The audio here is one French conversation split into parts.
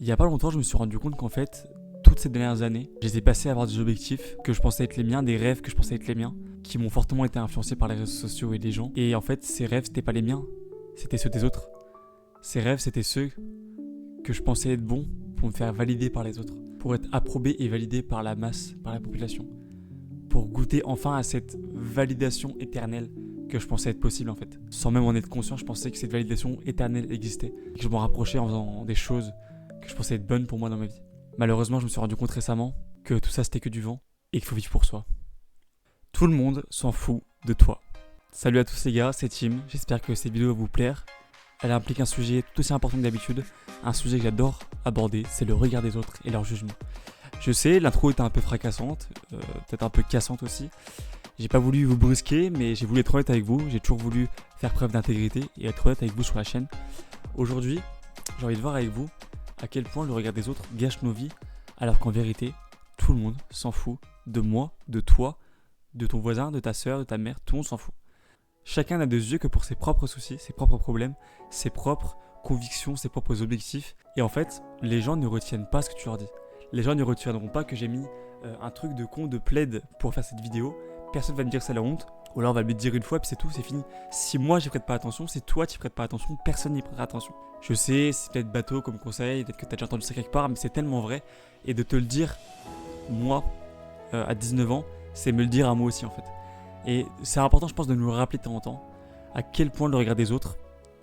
Il y a pas longtemps, je me suis rendu compte qu'en fait, toutes ces dernières années, j'étais passé à avoir des objectifs que je pensais être les miens, des rêves que je pensais être les miens, qui m'ont fortement été influencés par les réseaux sociaux et les gens. Et en fait, ces rêves, c'était pas les miens, c'était ceux des autres. Ces rêves, c'était ceux que je pensais être bons pour me faire valider par les autres, pour être approbé et validé par la masse, par la population, pour goûter enfin à cette validation éternelle que je pensais être possible en fait. Sans même en être conscient, je pensais que cette validation éternelle existait, et que je m'en rapprochais en faisant des choses que je pensais être bonnes pour moi dans ma vie. Malheureusement, je me suis rendu compte récemment que tout ça c'était que du vent et qu'il faut vivre pour soi. Tout le monde s'en fout de toi. Salut à tous les gars, c'est Tim, j'espère que cette vidéo va vous plaire. Elle implique un sujet tout aussi important que d'habitude, un sujet que j'adore aborder, c'est le regard des autres et leur jugement. Je sais, l'intro était un peu fracassante, peut-être un peu cassante aussi. J'ai pas voulu vous brusquer, mais j'ai voulu être honnête avec vous, j'ai toujours voulu faire preuve d'intégrité et être honnête avec vous sur la chaîne. Aujourd'hui, j'ai envie de voir avec vous à quel point le regard des autres gâche nos vies, alors qu'en vérité, tout le monde s'en fout de moi, de toi, de ton voisin, de ta soeur, de ta mère, tout le monde s'en fout. Chacun n'a des yeux que pour ses propres soucis, ses propres problèmes, ses propres convictions, ses propres objectifs. Et en fait, les gens ne retiennent pas ce que tu leur dis. Les gens ne retiendront pas que j'ai mis un truc de con, de plaid pour faire cette vidéo. Personne va me dire que c'est la honte. Ou alors on va me le dire une fois, puis c'est tout, c'est fini. Si moi j'y prête pas attention, si toi t'y prêtes pas attention, personne n'y prêtera attention. Je sais, c'est peut-être bateau comme conseil, peut-être que t'as déjà entendu ça quelque part, mais c'est tellement vrai. Et de te le dire, moi, à 19 ans, c'est me le dire à moi aussi en fait. Et c'est important, je pense, de nous le rappeler de temps en temps, à quel point le regard des autres,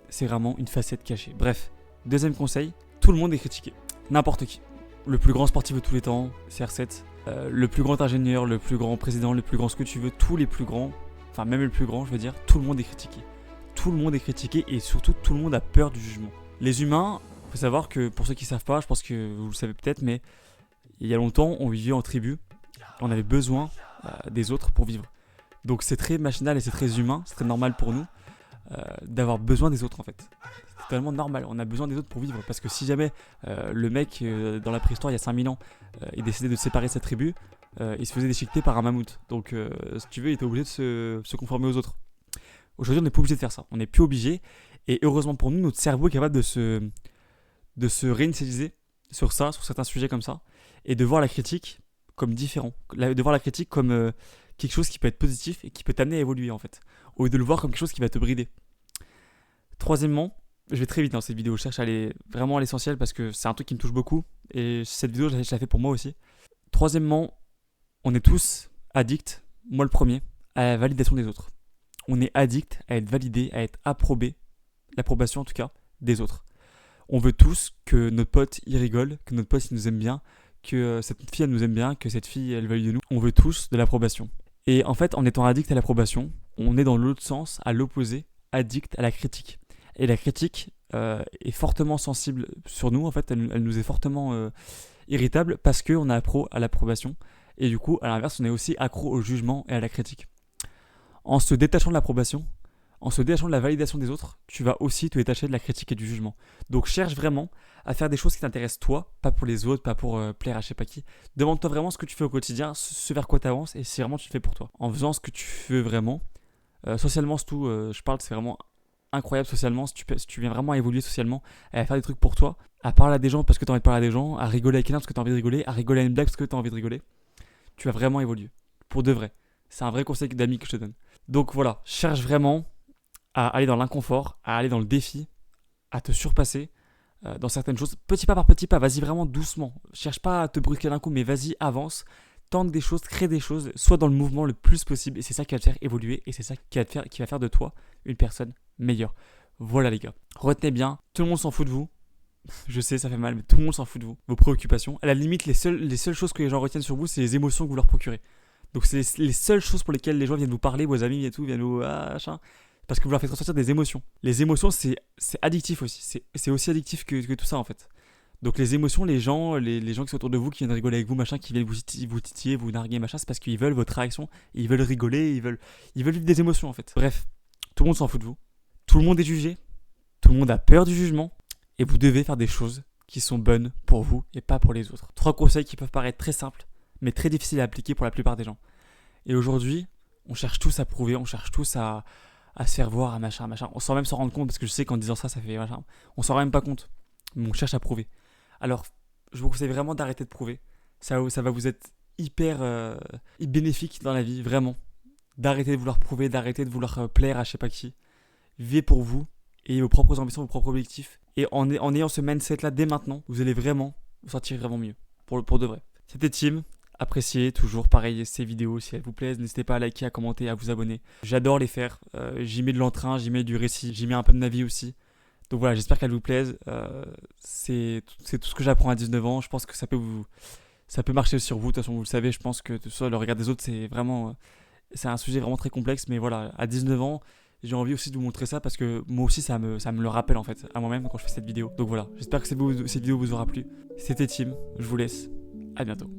c'est vraiment une facette cachée. Bref, deuxième conseil, tout le monde est critiqué. N'importe qui. Le plus grand sportif de tous les temps, CR7, le plus grand ingénieur, le plus grand président, le plus grand ce que tu veux, tous les plus grands, enfin même le plus grand, je veux dire, tout le monde est critiqué. Tout le monde est critiqué et surtout tout le monde a peur du jugement. Les humains, il faut savoir que pour ceux qui ne savent pas, je pense que vous le savez peut-être, mais il y a longtemps, on vivait en tribu, on avait besoin des autres pour vivre. Donc c'est très machinal et c'est très humain, c'est très normal pour nous d'avoir besoin des autres en fait. C'est totalement normal, on a besoin des autres pour vivre. Parce que si jamais le mec dans la préhistoire il y a 5000 ans il décidait de séparer sa tribu, il se faisait déchiqueter par un mammouth. Donc si tu veux, il était obligé de se conformer aux autres. Aujourd'hui on n'est pas obligé de faire ça, on n'est plus obligé. Et heureusement pour nous, notre cerveau est capable de se réinitialiser sur ça, sur certains sujets comme ça. Et de voir la critique comme différent, de voir la critique comme quelque chose qui peut être positif et qui peut t'amener à évoluer en fait, au lieu de le voir comme quelque chose qui va te brider. Troisièmement, je vais très vite dans cette vidéo, je cherche à aller vraiment à l'essentiel parce que c'est un truc qui me touche beaucoup et cette vidéo je l'ai fait pour moi aussi. Troisièmement, on est tous addicts, moi le premier, à la validation des autres. On est addict à être validé, à être approbé, l'approbation en tout cas, des autres. On veut tous que notre pote il rigole, que notre pote il nous aime bien, que cette fille elle nous aime bien, que cette fille elle valide de nous. On veut tous de l'approbation. Et en fait, en étant addict à l'approbation, on est dans l'autre sens, à l'opposé, addict à la critique. Et la critique est fortement sensible sur nous, en fait, elle nous est fortement irritable parce qu'on est accro à l'approbation. Et du coup, à l'inverse, on est aussi accro au jugement et à la critique. En se détachant de l'approbation, en se détachant de la validation des autres, tu vas aussi te détacher de la critique et du jugement. Donc cherche vraiment à faire des choses qui t'intéressent toi, pas pour les autres, pas pour plaire à je sais pas qui. Demande-toi vraiment ce que tu fais au quotidien, ce vers quoi tu avances et si vraiment tu le fais pour toi. En faisant ce que tu veux vraiment, socialement surtout, je parle, c'est vraiment incroyable socialement, si tu viens vraiment à évoluer socialement, à faire des trucs pour toi, à parler à des gens parce que tu as envie de parler à des gens, à rigoler avec quelqu'un parce que tu as envie de rigoler, à rigoler à une blague parce que tu as envie de rigoler, tu vas vraiment évoluer. Pour de vrai. C'est un vrai conseil d'amis que je te donne. Donc voilà, cherche vraiment à aller dans l'inconfort, à aller dans le défi, à te surpasser dans certaines choses, petit pas par petit pas, vas-y vraiment doucement, cherche pas à te brusquer d'un coup, mais vas-y, avance, tente des choses, crée des choses, sois dans le mouvement le plus possible, et c'est ça qui va te faire évoluer, et c'est ça qui va faire de toi une personne meilleure. Voilà les gars, retenez bien, tout le monde s'en fout de vous, je sais ça fait mal, mais tout le monde s'en fout de vous, vos préoccupations, à la limite les seules choses que les gens retiennent sur vous, c'est les émotions que vous leur procurez. Donc c'est les seules choses pour lesquelles les gens viennent vous parler, vos amis et tout, viennent vous machin, parce que vous leur faites ressentir des émotions. Les émotions, c'est addictif aussi. C'est aussi addictif que tout ça, en fait. Donc les émotions, les gens qui sont autour de vous, qui viennent rigoler avec vous, machin, qui viennent vous titiller, vous narguer, machin, c'est parce qu'ils veulent votre réaction, ils veulent rigoler, ils veulent vivre des émotions, en fait. Bref, tout le monde s'en fout de vous. Tout le monde est jugé. Tout le monde a peur du jugement. Et vous devez faire des choses qui sont bonnes pour vous et pas pour les autres. 3 conseils qui peuvent paraître très simples, mais très difficiles à appliquer pour la plupart des gens. Et aujourd'hui, on cherche tous à prouver, on cherche tous à se faire voir, à machin. On sans même s'en rendre compte, parce que je sais qu'en disant ça, ça fait machin. On s'en rend même pas compte. Mais on cherche à prouver. Alors, je vous conseille vraiment d'arrêter de prouver. Ça va vous être hyper bénéfique dans la vie, vraiment. D'arrêter de vouloir prouver, d'arrêter de vouloir plaire à je sais pas qui. Vivez pour vous et vos propres ambitions, vos propres objectifs. Et en ayant ce mindset-là dès maintenant, vous allez vraiment vous sentir vraiment mieux. Pour de vrai. C'était Tim. Appréciez toujours pareil ces vidéos si elles vous plaisent. N'hésitez pas à liker, à commenter, à vous abonner. J'adore les faire. J'y mets de l'entrain, j'y mets du récit, j'y mets un peu de ma vie aussi. Donc voilà, j'espère qu'elles vous plaisent. C'est tout ce que j'apprends à 19 ans. Je pense que ça peut marcher sur vous. De toute façon, vous le savez, je pense que sur le regard des autres, c'est un sujet vraiment très complexe. Mais voilà, à 19 ans, j'ai envie aussi de vous montrer ça parce que moi aussi, ça me le rappelle en fait, à moi-même quand je fais cette vidéo. Donc voilà, j'espère que cette vidéo vous aura plu. C'était Tim, je vous laisse. À bientôt.